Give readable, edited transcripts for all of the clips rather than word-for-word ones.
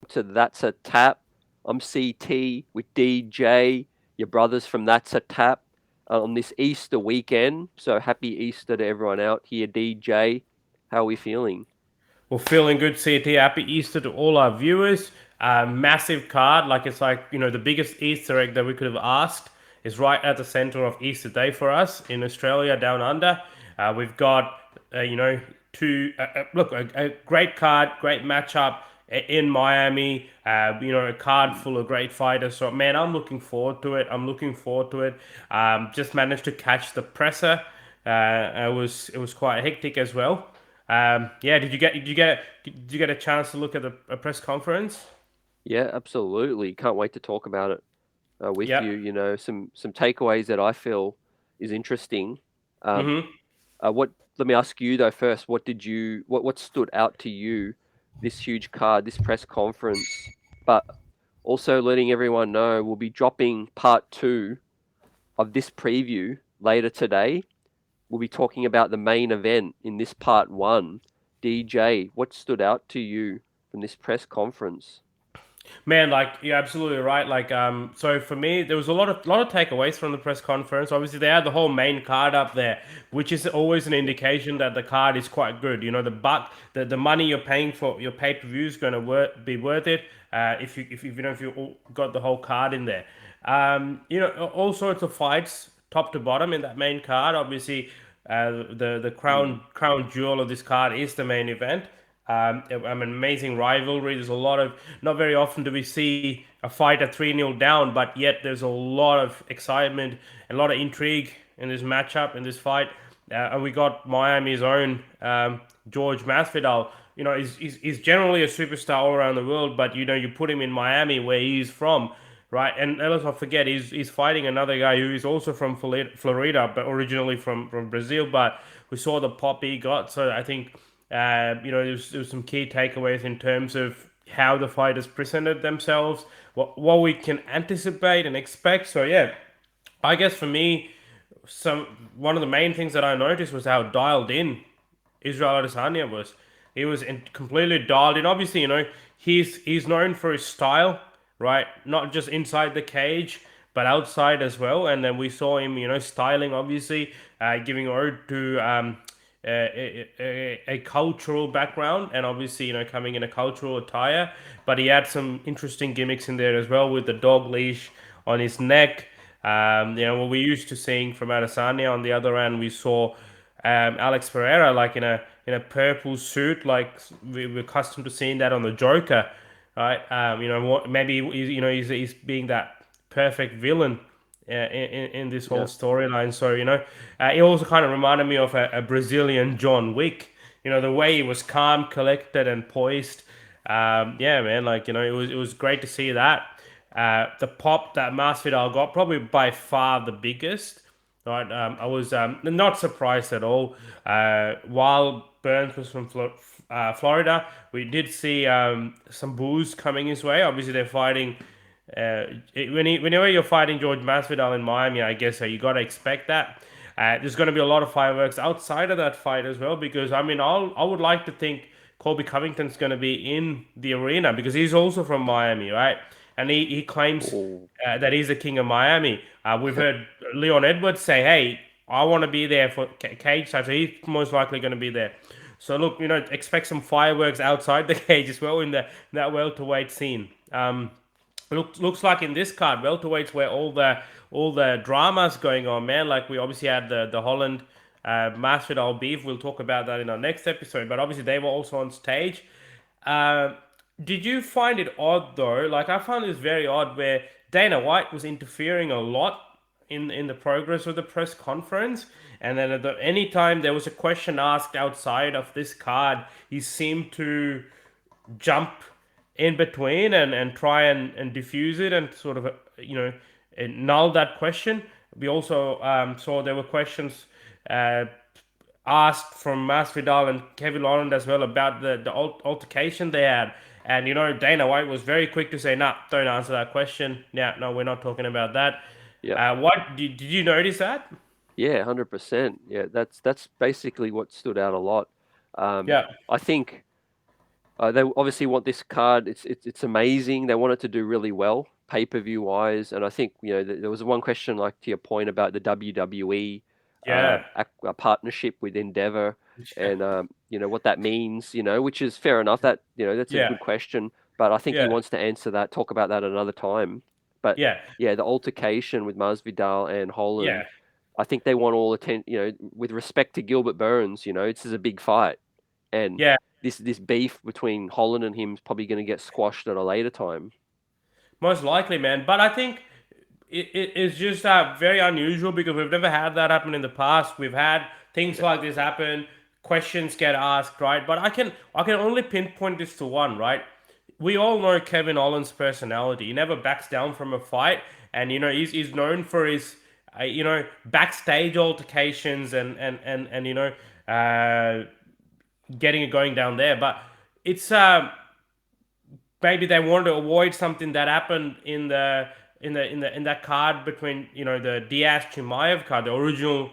to That's a Tap. I'm CT with DJ, your brothers from That's a Tap, on this Easter weekend. So happy Easter to everyone out here, DJ. How are we feeling? Well, feeling good, CT. Happy Easter to all our viewers. Massive card, like it's like the biggest Easter egg that we could have asked is right at the center of Easter Day for us in Australia, down under. We've got two look a great card, great matchup in Miami. A card full of great fighters. So man, I'm looking forward to it. I'm looking forward to it. Just managed to catch the presser. It was quite hectic as well. Yeah, did you get a chance to look at the a press conference? Yeah, absolutely. Can't wait to talk about it with Yep. you. Some takeaways that I feel is interesting. Um, Mm-hmm. what Let me ask you though first. What stood out to you this huge card, this press conference? But also letting everyone know we'll be dropping part two of this preview later today. We'll be talking about the main event in this part one. DJ, what stood out to you from this press conference? Man, like you're absolutely right. So for me, there was a lot of takeaways from the press conference. Obviously, they had the whole main card up there, which is always an indication that the card is quite good. The money you're paying for your pay per view is going to be worth it. If you got the whole card in there. All sorts of fights, top to bottom in that main card. Obviously, the Mm, crown jewel of this card is the main event. An amazing rivalry. There's a lot of, not very often do we see a fight at 3-0 down, but yet there's a lot of excitement and a lot of intrigue in this matchup, in this fight. And we got Miami's own George Masvidal. He's generally a superstar all around the world, but you put him in Miami where he's from, right? And let's not forget, he's fighting another guy who is also from Florida, but originally from Brazil. But we saw the pop he got, so I think there's some key takeaways in terms of how the fighters presented themselves, what we can anticipate and expect. So yeah, I guess for me, some one of the main things that I noticed was how dialed in Israel Adesanya was. He was completely dialed in. Obviously, he's known for his style, right? Not just inside the cage, but outside as well. And then we saw him, styling, obviously, giving ode to a cultural background, and obviously, coming in a cultural attire. But he had some interesting gimmicks in there as well with the dog leash on his neck. What we used to seeing from Adesanya. On the other end, we saw Alex Pereira like in a purple suit, like we're accustomed to seeing that on the Joker, right? Maybe he's being that perfect villain in this whole yeah. storyline. So he also kind of reminded me of a Brazilian John Wick. The way he was calm, collected, and poised. Yeah, man, it was great to see that. The pop that Masvidal got, probably by far the biggest. Right, I was not surprised at all. While Burns was from Florida, we did see some boos coming his way. Obviously, they're fighting. Whenever you're fighting George Masvidal in Miami, I guess you got to expect that. There's going to be a lot of fireworks outside of that fight as well, because I would like to think Colby Covington's going to be in the arena because he's also from Miami, right? And he claims Oh, that he's the king of Miami. We've heard Leon Edwards say, "Hey, I want to be there for cage time," so he's most likely going to be there. So look, expect some fireworks outside the cage as well in that welterweight scene. Looks like in this card, welterweights where all the drama's going on, man. Like we obviously had the Holland Masvidal beef. We'll talk about that in our next episode. But obviously they were also on stage. Uh, did you find it odd though? Like I found this very odd where Dana White was interfering a lot in the progress of the press conference, and then any time there was a question asked outside of this card, he seemed to jump in between and try and diffuse it and sort of null that question. We also saw there were questions uh, asked from Masvidal and Kevin Holland as well about the altercation they had. And Dana White was very quick to say, "Nah, don't answer that question. Yeah, no, we're not talking about that." yeah. What did you notice that? Yeah, 100%. Yeah, that's basically what stood out a lot. Um, Yeah. I think They obviously want this card. It's amazing. They want it to do really well, pay-per-view wise. And I think there was one question, like to your point about the WWE Yeah, partnership with Endeavor, yeah, and what that means. Which is fair enough. That's a yeah, good question. But I think he yeah, wants to answer that. Talk about that another time. But yeah, yeah, the altercation with Masvidal and yeah, Holland. I think they want all attention. With respect to Gilbert Burns, this is a big fight, and yeah. this beef between Holland and him is probably going to get squashed at a later time. Most likely, man. But I think it's just very unusual because we've never had that happen in the past. We've had things Yeah, like this happen. Questions get asked, right? But I can only pinpoint this to one, right? We all know Kevin Owens' personality. He never backs down from a fight, and he's known for his backstage altercations and getting it going down there. But it's maybe they wanted to avoid something that happened in that card between the Diaz Chimaev card, the original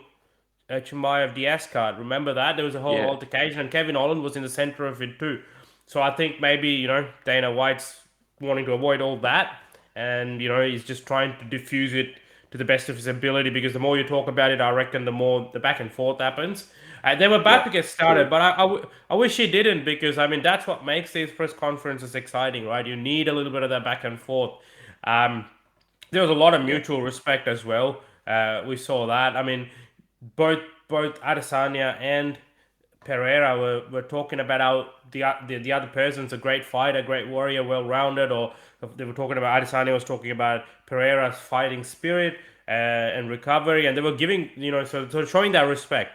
Chimaev Diaz card. Remember that there was a whole yeah, altercation, and Kevin Holland was in the center of it too. So I think maybe Dana White's wanting to avoid all that, and he's just trying to diffuse it to the best of his ability. Because the more you talk about it, I reckon the more the back and forth happens. They were yeah, about to get true. started, but I wish he didn't, because I mean that's what makes these press conferences exciting, right? You need a little bit of that back and forth. Um, there was a lot of Yeah, mutual respect as well. We saw that. I mean, both both Adesanya and Pereira were talking about how the other person's a great fighter, great warrior, well rounded, or they were talking about Adesanya was talking about Pereira's fighting spirit and recovery, and they were giving so showing that respect,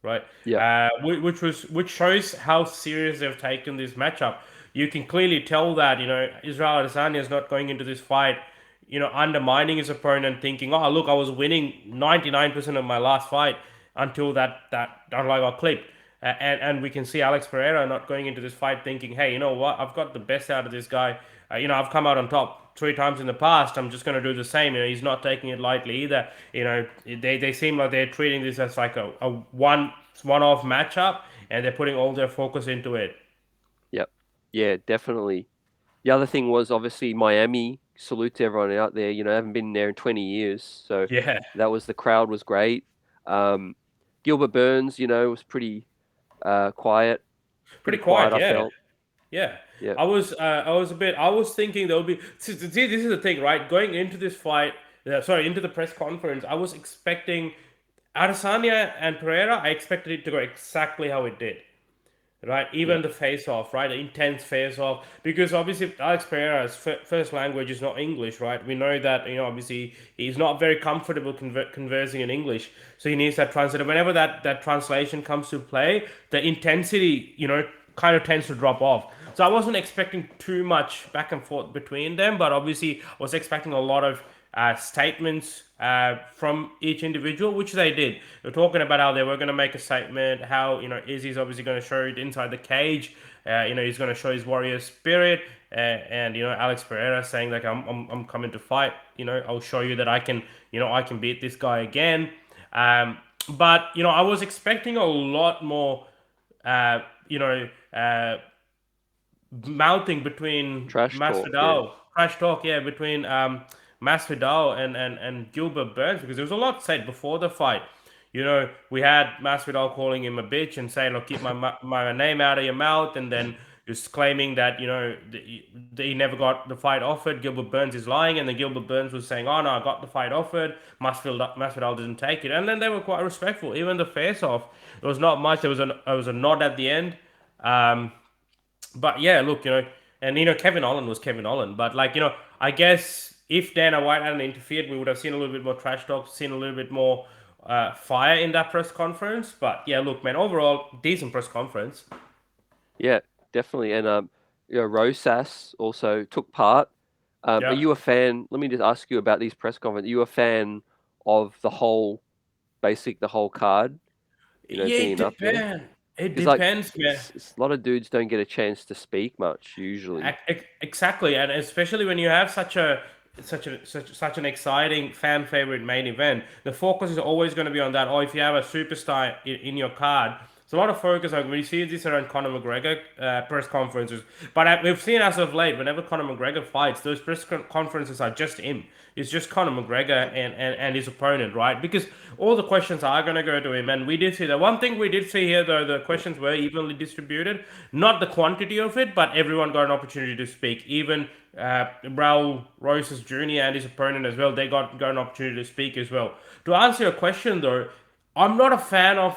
right? yeah, Which shows how serious they've taken this matchup. You can clearly tell that Israel Adesanya is not going into this fight, undermining his opponent, thinking, "Oh, look, I was winning 99% of my last fight until that unlike got clipped." And we can see Alex Pereira not going into this fight thinking, "Hey, you know what? I've got the best out of this guy. I've come out on top 3 times in the past. I'm just going to do the same." He's not taking it lightly either. They seem like they're treating this as like a one-off matchup, and they're putting all their focus into it. yeah, yeah, definitely. The other thing was obviously Miami. Salute to everyone out there. I haven't been there in 20 years, so Yeah, the crowd was great. Um, Gilbert Burns, was quiet, pretty pretty quiet. quiet. I Yeah. felt. Yeah, Yeah, I was thinking there would be. See, this is the thing, right? Going into this fight, into the press conference, I was expecting Adesanya and Pereira. I expected it to go exactly how it did, right? yeah, Even the face off, right? The intense face off, because obviously Alex Pereira's first language is not English, right? We know that obviously he's not very comfortable conversing in English, so he needs that translator. Whenever that translation comes to play, the intensity kind of tends to drop off. So I wasn't expecting too much back and forth between them, but obviously I was expecting a lot of statements from each individual, which they did. They're talking about how they were going to make a statement, how Izzy's obviously going to show it inside the cage. He's going to show his warrior spirit, and Alex Pereira saying like I'm coming to fight. I'll show you that I can beat this guy again. But I was expecting a lot more. Uh, you know, mouthing between trash talk. Yeah, trash talk, yeah, between Masvidal and Gilbert Burns, because there was a lot said before the fight. We had Masvidal calling him a bitch and saying, "Look, keep my name out of your mouth," and then just claiming that he never got the fight offered. Gilbert Burns is lying, and then Gilbert Burns was saying, "Oh no, I got the fight offered." Masvidal didn't take it, and then they were quite respectful. Even the face off, it was not much. There was a nod at the end. Um, but yeah, look, and Kevin Holland was Kevin Holland, but like I guess if Dana White hadn't interfered, we would have seen a little bit more trash talk, seen a little bit more fire in that press conference. But yeah, look, man, overall decent press conference. yeah, definitely. And Rosas also took part. Are Yeah, you a fan? Let me just ask you about these press conferences. Are you a fan of the whole card? yeah, it Being up there depends. It because like depends, man. a lot of dudes don't get a chance to speak much usually. Exactly, and especially when you have such an exciting fan favorite main event, the focus is always going to be on that. Or if you have a superstar in your card, It's a lot of focus on we see this around Conor McGregor press conferences, but we've seen as of late, whenever Conor McGregor fights, those conferences are just him. It's just Conor McGregor and his opponent, right? Because all the questions are going to go to him, and we did see that. One thing we did see here, though, the questions were evenly distributed, not the quantity of it, but everyone got an opportunity to speak. Even Raul Rosas Jr. and his opponent as well, they got an opportunity to speak as well. To answer your question, though, I'm not a fan of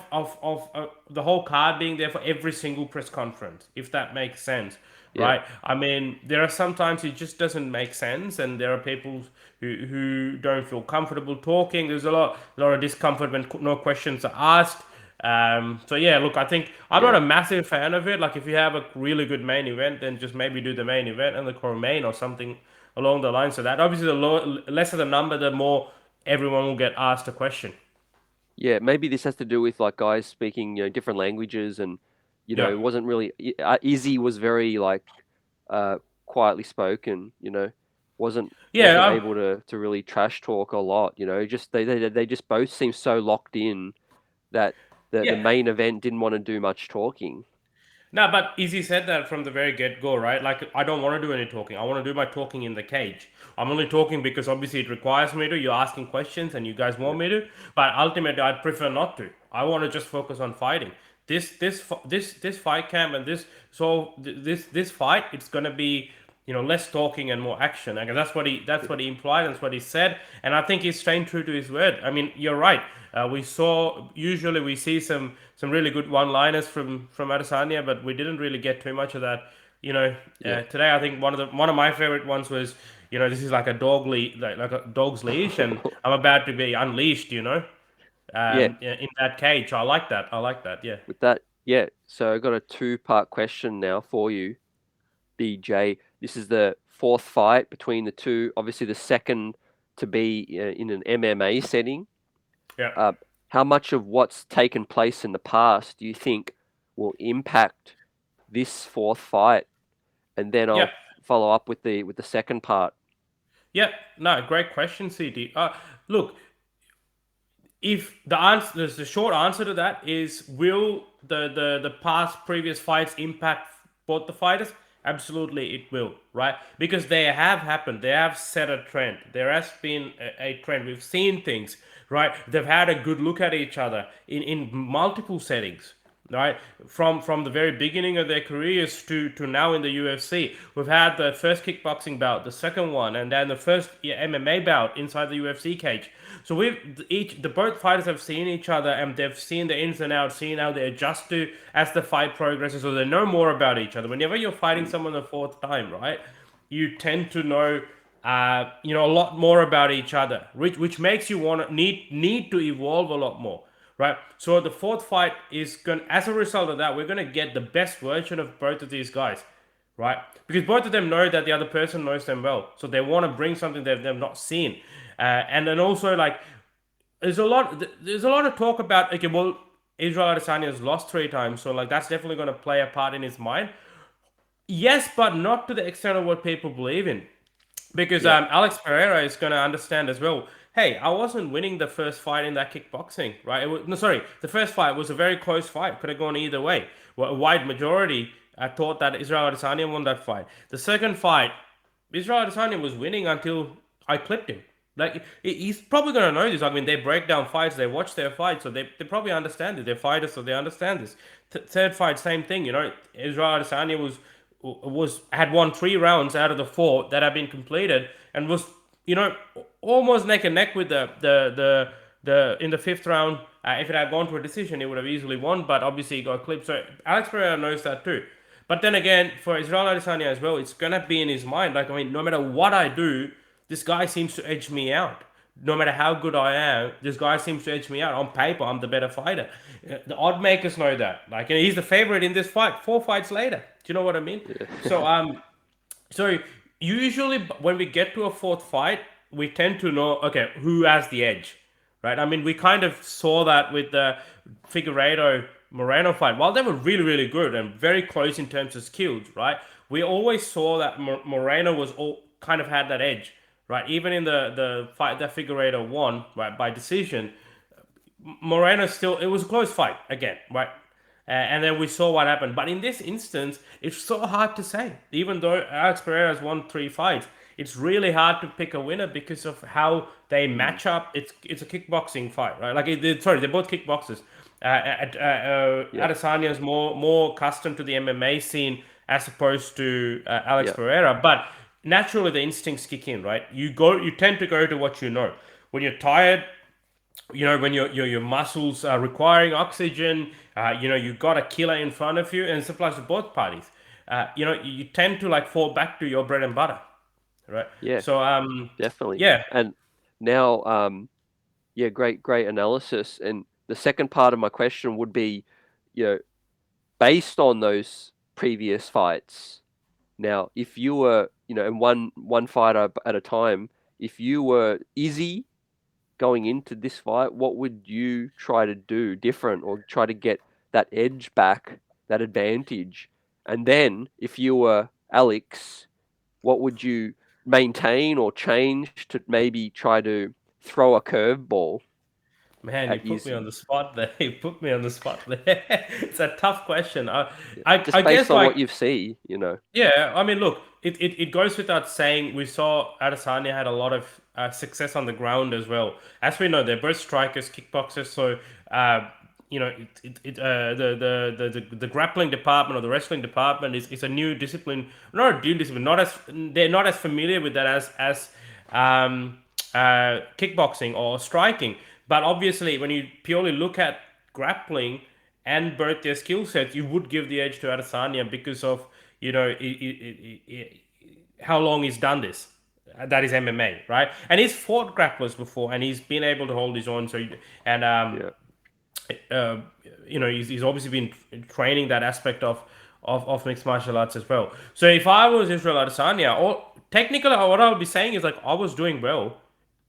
the whole card being there for every single press conference, if that makes sense, Yeah, right? I mean, there are sometimes it just doesn't make sense, and there are people who don't feel comfortable talking. There's a lot of discomfort when no questions are asked. So yeah, look, I think I'm not yeah. a massive fan of it. Like, if you have a really good main event, then just maybe do the main event and the core main or something along the lines of that. Obviously, lesser the number, the more everyone will get asked a question. Yeah, maybe this has to do with like guys speaking, different languages, and Yeah. it wasn't really Izzy was very like uh quietly spoken, wasn't Yeah, able to really trash talk a lot, just they just both seem so locked in that the yeah. main event didn't want to do much talking. No, but Izzy said that from the very get go, right? Like, I don't want to do any talking. I want to do my talking in the cage. I'm only talking because obviously it requires me to. You're asking questions and you guys Yeah, want me to, but ultimately I'd prefer not to. I want to just focus on fighting. This fight camp and this fight, it's gonna be, less talking and more action. And that's what he implied, that's what he said, and I think he's staying true to his word. I mean, you're right. Usually we see some really good one-liners from Adesanya, but we didn't really get too much of that. yeah, Today I think one of my favorite ones was, this is like a like a dog's leash, and I'm about to be unleashed. yeah. In that cage. I like that. I like that. Yeah. With that, yeah. So I got a two-part question now for you, BJ. This is the fourth fight between the two. Obviously, the second to be in an MMA setting. Yeah. Uh, how much of what's taken place in the past do you think will impact this fourth fight? And then Yeah. I'll follow up with the second part. Yeah. No, great question, CD. Look, if the short answer to that is, will the past previous fights impact both the fighters? Absolutely, it will, right? Because they have happened. They have set a trend. There has been a trend. We've seen things, right? They've had a good look at each other in multiple settings, right? From the very beginning of their careers to now in the UFC. We've had the first kickboxing bout, the second one, and then the first MMA bout inside the UFC cage. So the both fighters have seen each other, and they've seen the ins and outs, seen how they adjust to as the fight progresses, so they know more about each other. Whenever you're fighting Mm, someone the fourth time, right, you tend to know a lot more about each other, which makes you want to need to evolve a lot more, right? So the fourth fight is going, as a result of that, we're going to get the best version of both of these guys, right? Because both of them know that the other person knows them well, so they want to bring something that they've not seen, and then also, like, there's a lot of talk about, okay, well, Israel Adesanya has lost 3 times, so like that's definitely going to play a part in his mind. Yes, but not to the extent of what people believe in. Because yeah, Alex Pereira is going to understand as well. Hey, I wasn't winning the first fight in that kickboxing, right? No, sorry, the first fight was a very close fight. Could have gone either way. Well, a wide majority thought that Israel Adesanya won that fight. The second fight, Israel Adesanya was winning until I clipped him. Like, he's probably gonna know this. I mean, they break down fights, they watch their fights, so they probably understand it. They're fighters, so they understand this. Third fight, same thing. Israel Adesanya had won 3 rounds out of the 4 that had been completed, and was, you know almost neck and neck with the in the fifth round. If it had gone to a decision, he would have easily won, but obviously he got clipped. So Alex Pereira knows that too. But then again, for Israel Adesanya as well, it's gonna be in his mind. Like, I mean, no matter what I do, this guy seems to edge me out. No matter how good I am, this guy seems to edge me out. On paper, I'm the better fighter. The odd makers know that. Like, he's the favorite in this fight. 4 fights later. Do you know what I mean? So, yeah, so usually when we get to a fourth fight, we tend to know, okay, who has the edge, right? I mean, we kind of saw that with the Figueiredo Moreno fight. While they were really, really good and very close in terms of skills, right? We always saw that Moreno was all kind of had that edge, right? Even in the fight that Figueiredo won, right, by decision, Moreno still, it was a close fight again, right? and then we saw what happened. But in this instance, it's so hard to say. Even though Alex Pereira has won 3 fights, it's really hard to pick a winner because of how they Mm. match up. It's a kickboxing fight, right? Like, sorry, they're both kickboxers. Yep. Adesanya is more accustomed to the MMA scene as opposed to Alex Yep. Pereira. But naturally, the instincts kick in, right? You tend to go to what you know. When you're tired, when your muscles are requiring oxygen, you've got a killer in front of you, and it applies to both parties. You tend to like fall back to your bread and butter, right? Yeah. So Definitely. yeah, And now, yeah, great analysis. And the second part of my question would be, you know, based on those previous fights. Now, if you were, and one fighter at a time, if you were Izzy going into this fight, what would you try to do different or try to get that edge back, that advantage? And then if you were Alex, what would you maintain or change to maybe try to throw a curveball man, you at put me on Izzy? the spot there. You put me on the spot there. It's a tough question. Yeah. I Just based guess on like what you see. yeah, I mean, look, it goes without saying. We saw Adesanya had a lot of success on the ground as well. As we know, they're both strikers, kickboxers. So, the grappling department or the wrestling department is a new discipline. Not a new discipline. Not as they're not as familiar with that as um, kickboxing or striking. But obviously, when you purely look at grappling and both their skill sets, you would give the edge to Adesanya because of how long he's done this. That is MMA, right? And he's fought grapplers before, and he's been able to hold his own. So, and Yeah, uh, he's obviously been training that aspect of mixed martial arts as well. So if I was Israel Adesanya, or technically what I would be saying is like I was doing well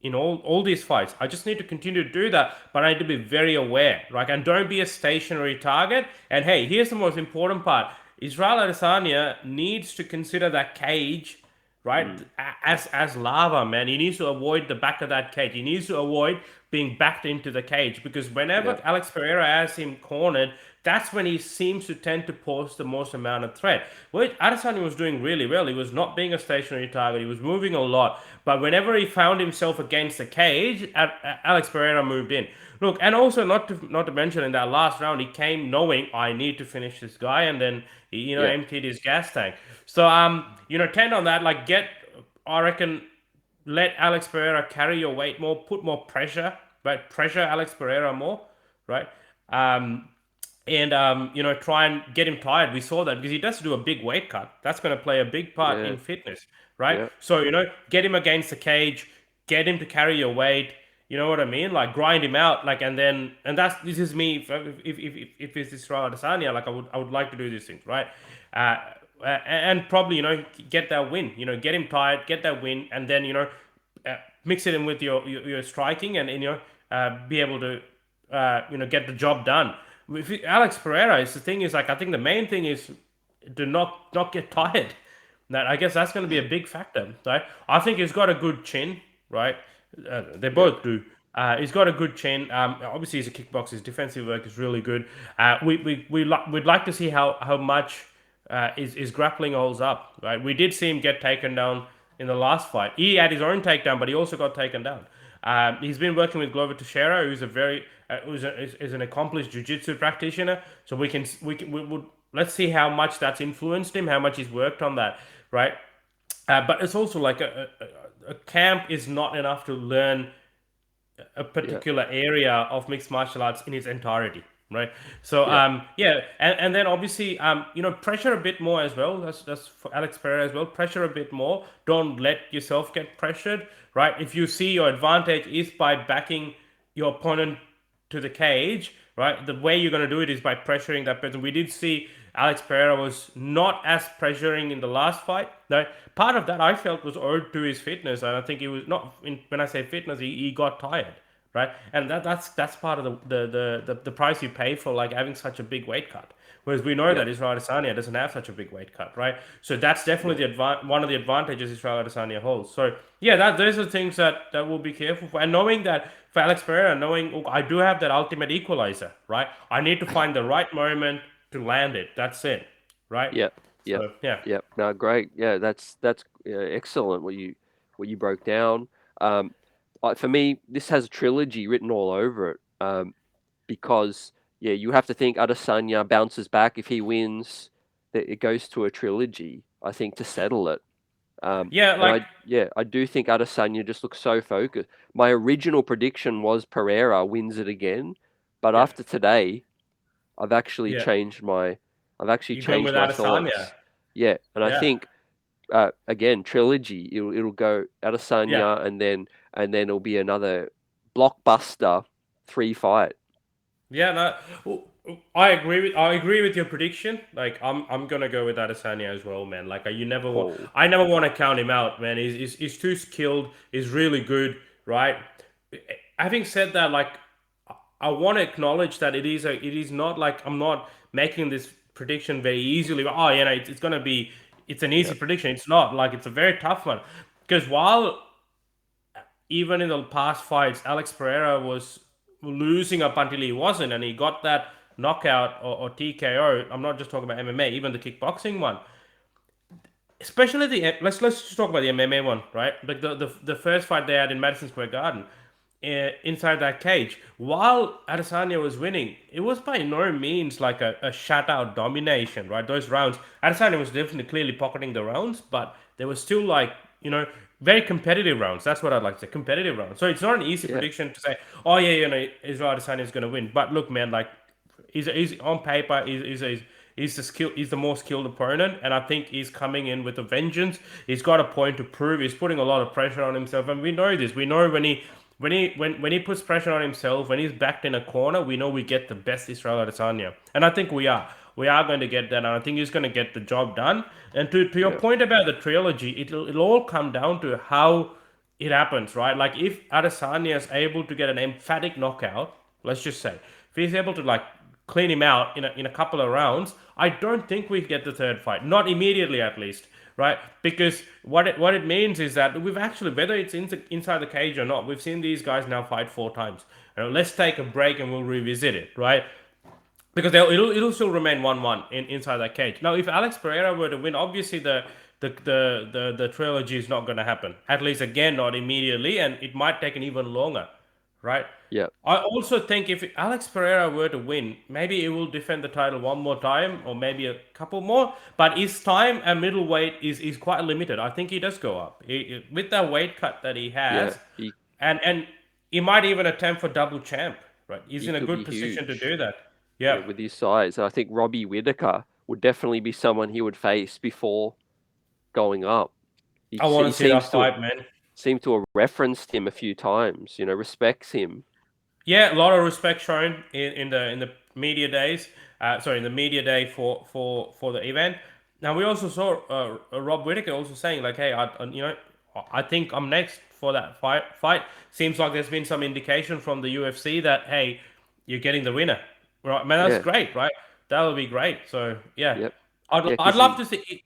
in all these fights. I just need to continue to do that, but I need to be very aware, right? And don't be a stationary target. And hey, here's the most important part: Israel Adesanya needs to consider that cage, right, mm, as lava, man. He needs to avoid the back of that cage. He needs to avoid being backed into the cage because yeah, whenever Alex Pereira has him cornered, that's when he seems to tend to pose the most amount of threat. Which Adesanya was doing really well. He was not being a stationary target. He was moving a lot. But whenever he found himself against the cage, Alex Pereira moved in. Look, and also not to mention in that last round, he came knowing I need to finish this guy, and then he yeah, emptied his gas tank. So tend on that. Like I reckon let Alex Pereira carry your weight more, put more pressure, right? Pressure Alex Pereira more, right? Um, and try and get him tired. We saw that because he does do a big weight cut. That's going to play a big part yeah, in fitness, right? yeah, So get him against the cage, get him to carry your weight. You know what I mean? Like grind him out, like and this is me. If it's Israel Adesanya, like I would like to do these things, right? Uh, and probably get that win. Get him tired, get that win, and then mix it in with your striking, and be able to get the job done. With Alex Pereira, is the thing is like I think the main thing is to not get tired. That I guess that's going to be a big factor, right? I think he's got a good chin, right? They yeah, both do. He's got a good chin. Obviously, he's a kickboxer. His defensive work is really good. We'd like to see how much his grappling holds up, right? We did see him get taken down in the last fight. He had his own takedown, but he also got taken down. He's been working with Glover Teixeira, who's a very is an accomplished jiu-jitsu practitioner. So we would let's see how much that's influenced him, how much he's worked on that, right? But it's also like a camp is not enough to learn a yeah, particular area of mixed martial arts in its entirety, right? So yeah, yeah, and then obviously pressure a bit more as well. That's for Alex Pereira as well. Pressure a bit more. Don't let yourself get pressured, right? If you see your advantage is by backing your opponent to the cage, right? The way you're going to do it is by pressuring that person. We did see Alex Pereira was not as pressuring in the last fight. Now, part of that I felt was owed to his fitness, and I think he was not. When I say fitness, he got tired. right? And that's part of the price you pay for like having such a big weight cut. Whereas we know Yep. that Israel Adesanya doesn't have such a big weight cut, right? So that's definitely Yep. one of the advantages Israel Adesanya holds. So yeah, those are things that we'll be careful for. And knowing that for Alex Pereira, knowing oh, I do have that ultimate equalizer, right? I need to find the right moment to land it. That's it, right? Yep. Yep. So yeah, Yep. No, great. Yeah, that's excellent. What you broke down. For me, this has a trilogy written all over it. Because yeah, you have to think Adesanya bounces back if he wins. That it goes to a trilogy. I think to settle it. yeah, And like I do think Adesanya just looks so focused. My original prediction was Pereira wins it again, but yeah, after today, I've actually yeah. changed my You going with my Adesanya? thoughts. Yeah, and I Yeah, think again trilogy. It'll go yeah. Adesanya, and then it'll be another blockbuster 3 fight. Yeah, no, I agree with your prediction. Like, I'm gonna go with Adesanya as well, man. Like, Oh I never want to count him out, man. He's too skilled. He's really good, right? Having said that, like, I want to acknowledge that it is not like I'm not making this prediction very easily. Oh, you know, it's gonna be it's an yeah, easy prediction. It's not like it's a very tough one because while even in the past fights, Alex Pereira was losing up until he wasn't, and he got that knockout or TKO. I'm not just talking about MMA, even the kickboxing one. Especially the let's just talk about the MMA one, right? Like the first fight they had in Madison Square Garden, inside that cage. While Adesanya was winning, it was by no means like a shutout domination, right? Those rounds, Adesanya was definitely clearly pocketing the rounds, but there was still like very competitive rounds. That's what I'd like to say, competitive rounds. So it's not an easy yeah, prediction to say, oh yeah, Israel Adesanya is going to win. But look, man, like he's on paper, he's the he's the more skilled opponent, and I think he's coming in with a vengeance. He's got a point to prove. He's putting a lot of pressure on himself, and we know this. We know when he puts pressure on himself, when he's backed in a corner, we know we get the best Israel Adesanya, and I think we are. We are going to get that, and I think he's going to get the job done. And to your yeah, point about the trilogy, it'll all come down to how it happens, right? Like if Adesanya is able to get an emphatic knockout, let's just say, if he's able to like clean him out in a couple of rounds, I don't think we get the third fight, not immediately at least, right? Because what it means is that we've actually, whether it's inside the cage or not, we've seen these guys now fight 4 times. Let's take a break and we'll revisit it, right? Because it'll still remain 1-1 inside that cage. Now, if Alex Pereira were to win, obviously the trilogy is not going to happen. At least again, not immediately, and it might take an even longer, right? yeah, I also think if Alex Pereira were to win, maybe he will defend the title one more time, or maybe a couple more. But his time at middleweight is quite limited. I think he does go up with that weight cut that he yeah. has, and he might even attempt for double champ. Right, he's He in a could good be position to huge. do that. Yeah, Yeah. with his size. I think Robbie Whittaker would definitely be someone he would face before going up. I want He to see that fight, man. seems to have referenced him a few times. You know, respects him. Yeah, a lot of respect shown in the media days. Sorry, in the media day for the event. Now we also saw Rob Whittaker also saying like, "Hey, I think I'm next for that fight." Seems like there's been some indication from the UFC that hey, you're getting the winner, right? Man, that's Yeah, great, right? That would be great. So yeah, yep, yeah, I'd because love to see.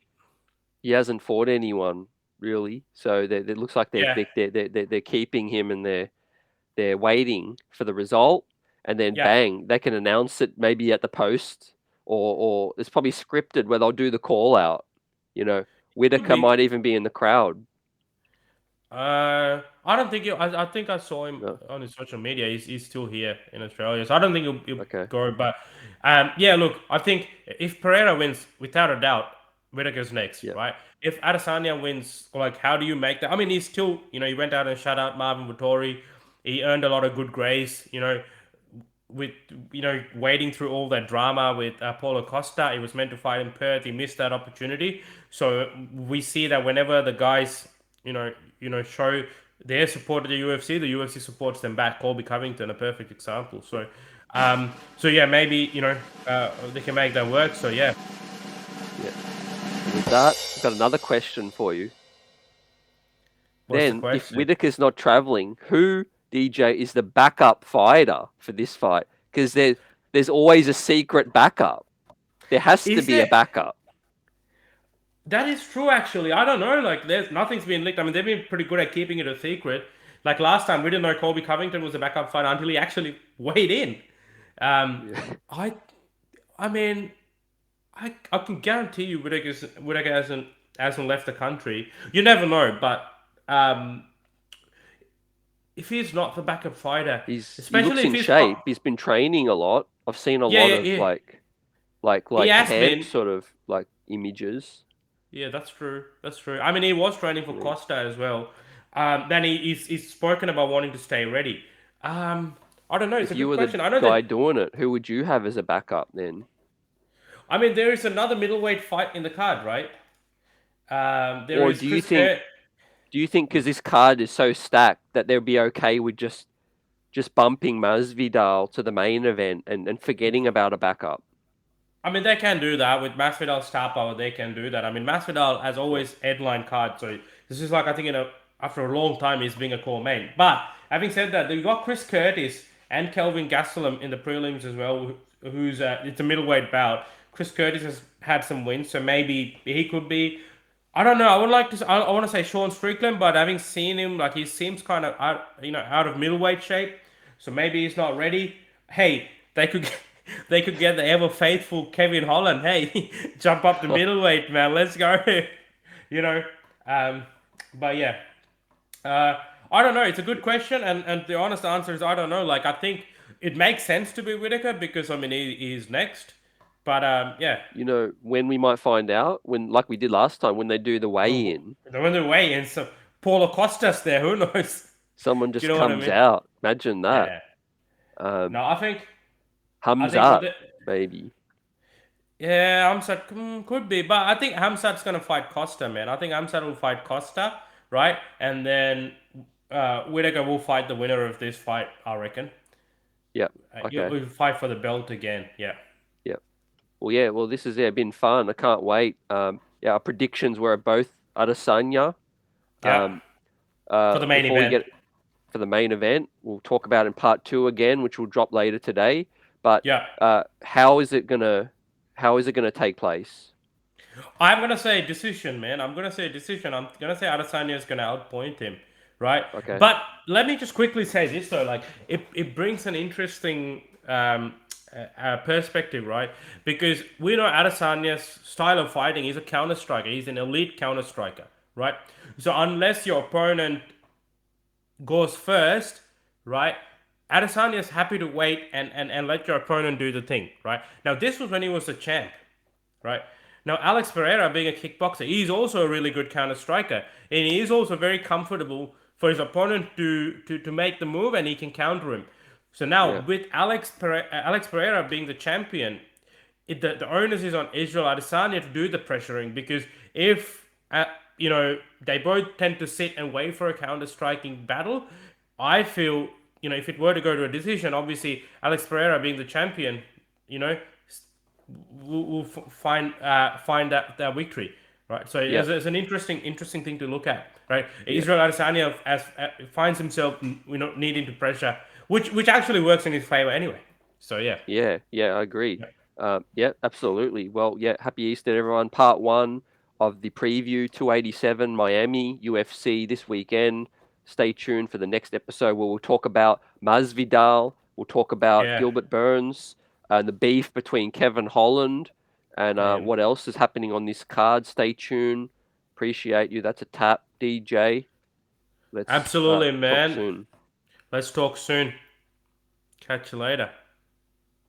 he hasn't fought anyone really. So it looks like Yeah, they're keeping him, and they're waiting for the result, and then yeah. bang, they can announce it maybe at the post, or it's probably scripted where they'll do the call out. You know, Could Whitaker be. might even be in the crowd. I don't think I think I saw him No, on his social media. He's still here in Australia, so I don't think he'll okay, go. But yeah, look, I think if Pereira wins, without a doubt, Whittaker's next, yeah, right? If Adesanya wins, like, how do you make that? I mean, he's still, he went out and shut out Marvin Vittori. He earned a lot of good grace, with wading through all that drama with Paulo Costa. He was meant to fight in Perth. He missed that opportunity. So we see that whenever the guys show their support to the UFC supports them back. Colby Covington, a perfect example. So yeah, maybe they can make that work. So yeah, yeah. And with that, I've got another question for you. what's the Then, if question? Whitaker's not traveling, who DJ is the backup fighter for this fight? Because there's always a secret backup. There has to Is be a there? backup. That is true, actually. I don't know. Like, there's nothing's been leaked. I mean, they've been pretty good at keeping it a secret. Like last time, we didn't know Colby Covington was a backup fighter until he actually weighed in. Um, Yeah. I, I mean, I can guarantee you Whittaker hasn't left the country. You never know, but um, if he's not the backup fighter, He looks especially if in he's shape. He's been training a lot. I've seen a yeah, lot yeah, of yeah, he like has camp been. sort of like images. Yeah, that's true. That's true. I mean, he was training for Yeah. Costa as well. Then he's spoken about wanting to stay ready. I don't know. It's If a you good were the question. I know guy that. doing it, who would you have as a backup then? I mean, there is another middleweight fight in the card, right? There Or is Chris Kurt. do you think because this card is so stacked that they'll be okay with just bumping Masvidal to the main event and forgetting about a backup? I mean, they can do that with Masvidal's star power. They can do that. I mean, Masvidal has Yeah. always headline card, so this is like I think after a long time he's being a core main. But having said that, you got Chris Curtis and Kelvin Gastelum in the prelims as well, who's it's a middleweight bout. Chris Curtis has had some wins, so maybe he could be. I don't know. I would like to. I want to say Sean Strickland, but having seen him, like he seems kind of out of middleweight shape. So maybe he's not ready. Hey, they could they could get the ever faithful Kevin Holland. Hey, jump up to middleweight, man. Let's go. you know. Um, but yeah, I don't know. It's a good question, and the honest answer is I don't know. Like I think it makes sense to be Whitaker because I mean he's next. But yeah. You know, when we might find out, when like we did last time, when they do the weigh Oh, in, they're on their way, and so Paulo Costas there. Who knows? someone Do you just know what I comes mean? out. Imagine that. Yeah. Um, No, I think with Hamzat, the maybe. yeah, Hamzat could be, but I think Hamzat's gonna fight Costa, man. I think Hamzat will fight Costa, right? And then Whitaker will fight the winner of this fight, I reckon. Yep. Okay. He'll fight for the belt again. Yeah. Yep. Well, yeah. Well, this has been fun. I can't wait. Yeah, our predictions were both Adesanya. Yeah. Um, For the main before we event. get for the main event, we'll talk about in part 2 again, which will drop later today. But Yeah. how is it gonna take place? I'm gonna say decision, man. I'm gonna say decision. I'm gonna say Adesanya is gonna outpoint him, right? Okay. But let me just quickly say this though, like it brings an interesting perspective, right? Because we know Adesanya's style of fighting. He's a counter striker. He's an elite counter striker, right? So unless your opponent goes first, right? Adesanya's happy to wait and let your opponent do the thing, right? Now this was when he was a champ, right? Now, Alex Pereira, being a kickboxer, he's also a really good counter striker, and he is also very comfortable for his opponent to make the move, and he can counter him. So now, Yeah. with Alex Pereira being the champion, the onus is on Israel Adesanya to do the pressuring because if they both tend to sit and wait for a counter striking battle, I feel if it were to go to a decision, obviously Alex Pereira being the champion, you know will find that victory, right? So Yeah. it's an interesting thing to look at, right? Yeah. Israel Adesanya finds himself needing to pressure, which actually works in his favor anyway. So yeah, Yeah, I agree. yeah, Yeah, absolutely. Well, yeah, happy Easter, everyone. Part 1 of the preview 287 Miami UFC this weekend. Stay tuned for the next episode where we'll talk about Masvidal. We'll talk about yeah, Gilbert Burns and the beef between Kevin Holland and man. what else is happening on this card. Stay tuned. Appreciate you. That's a tap, DJ. Let's Absolutely, talk man. soon. Let's talk soon. Catch you later.